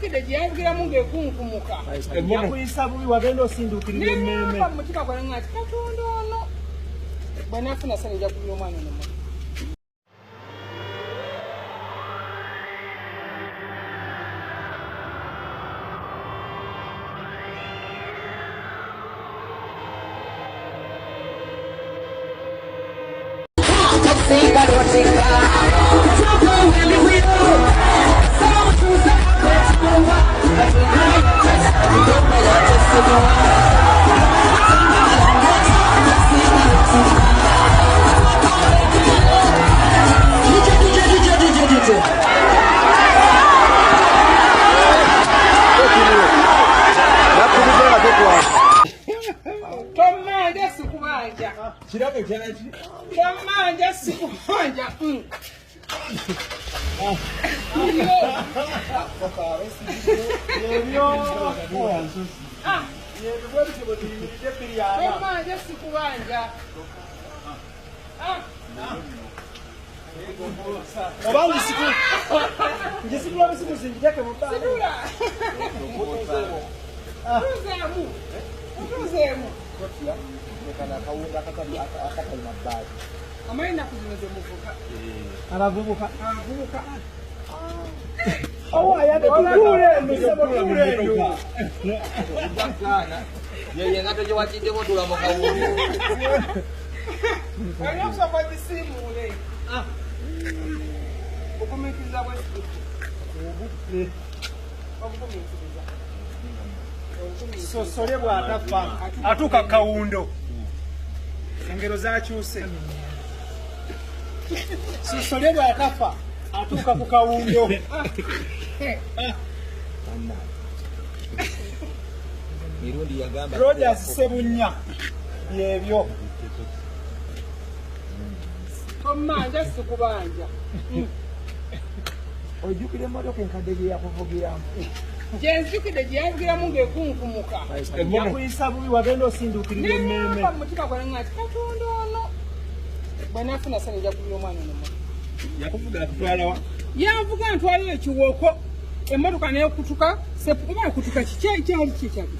Gyenjukidde gye yavugiramu ng'ekunkumuka. Yakuyisa bubi wagenda osindukirira emmeme. Namba mu mutima gwange ng'ati Katonda ono. Bwe naafuna sani nja kubira omwana ono. Tomanja sikubanja. Tomanja sikubanja. Obangu siku. Nje sikula siku zinjake mutana. Uzemu. Kana Kawundo akata mabadi. Amaina kuzimeze muvuka. Aravubuka. Ayade kule ndisema kule ndo. Yeye ngato je watinde bodula mu Kawundo. Ayo sapa disimu ule. Ukomekiza kwa siku. Sosole bwatafa atuka Kawundo. Engero zakyuse. Sosole bwatafa atuka ku Kawundo. Mirundi yagamba Rogers Sebunya yebyo. Tomanja sikubanja. ojukire motoka enkadde gye yakuvugiramu. Gyenjukidde gye yavugiramu ng'ekunkumuka. Yakuyisa bubi wagenda osindukirira emmeme. Namba mu mutima gwange ng'ati Katonda ono. Bwe naafuna sani nja kubira omwana ono. Yakuvuga kutwala wa? Yanvuga ntwalira ekiwooko. Emmotoka n'ekutuka. Oba okutuka kyali kikyali.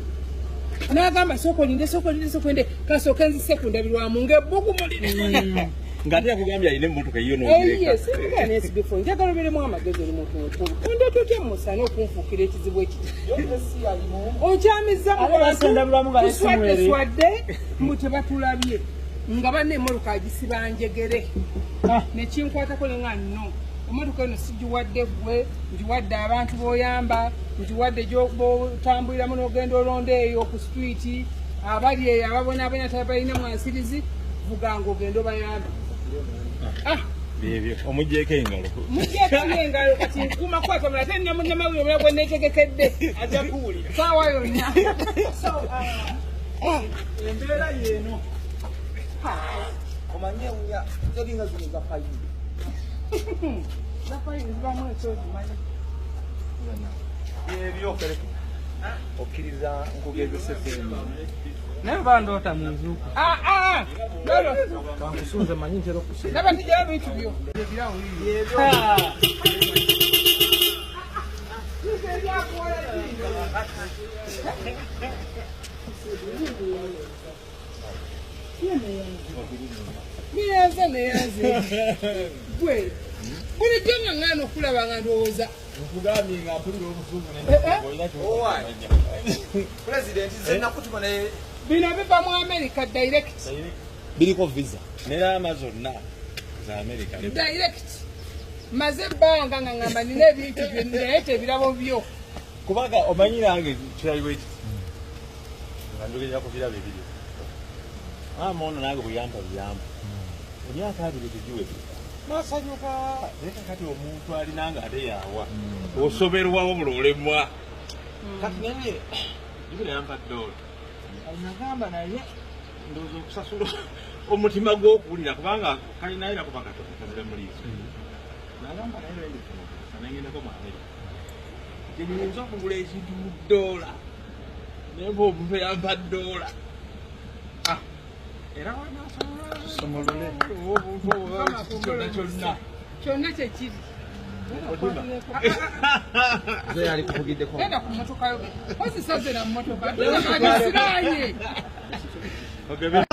N'agamba sooka olinde kasooka nzise ndabirwamu ng'ebbugumulire. Ngati yakugambye alina emmotoka yiyo n'ogireka. Sibuga ne SB4 njagala obeeremu amagezi oli muntu mukulu. Ondeeta otya musana okunfuukira ekizibu ekiti. Onkyamizza mu bantu tuswadde mbu tebatulabye nga banne emmotoka agisiba njegere. Ne kinkwatako ne nga nno. Emmotoka eno sigiwadde ggwe, ngiwadde abantu b'oyamba, ngiwadde gy'otambuliramu n'ogenda olonda eyo ku streeti, abali eyo ababonaabona tabalina mwansirizi, vuga ng'ogenda obayamba. Bebyo omugyeeko engalo. Mugyeeko engalo kati nkumakwata mula ate nne munnamawulire omulala gwe neetegekedde ajja kuwulira saawa yonna. Embeera yeeno. Omanye unya zolinga zino za fayini. Za fayini zibamu ekyozimanyi. Ebyo Okkiriza nkugezesezemu. naye bandoota mu nzuuku. Kankusunze manyi ntera okusunza. Naba ntijayo bintu byo. Ebirawo Niyaze. Gwe. Bulijjo nga ngana okulaba nga ndowooza. Nkugambye nga mpulira obusungu President zenna kutuma ne Bino biva mu America direct. biriko visa nerama zonna za America. Direct. Maze ebbanga nga ngamba nina ebintu naye tebirabo byo. Kubanga omanyi nange kiraliwo ekiti nga njogera ku birabo ebiri. Ono nange buyamba. Emyaka abiri tegiwe nasanyuka leka kati omuntu alinanga ate yawa osoberwawo mulolemwa kati naye ibira yampa dola nagamba naye ndozo okusasula omutima gw'okuwulira kubanga kali naye nakuba katokozere muliiso nagamba naye nayingenako mu Amerika gyenyinza okugula ekintu mu dola naye ba omuntu yampa dola era wanasomolole Kyonna kyekiri. Ze ali kuvugiddeko. Genda ku mmotoka yo. Kozi saze na mmotoka. Agisigaanye. Okay.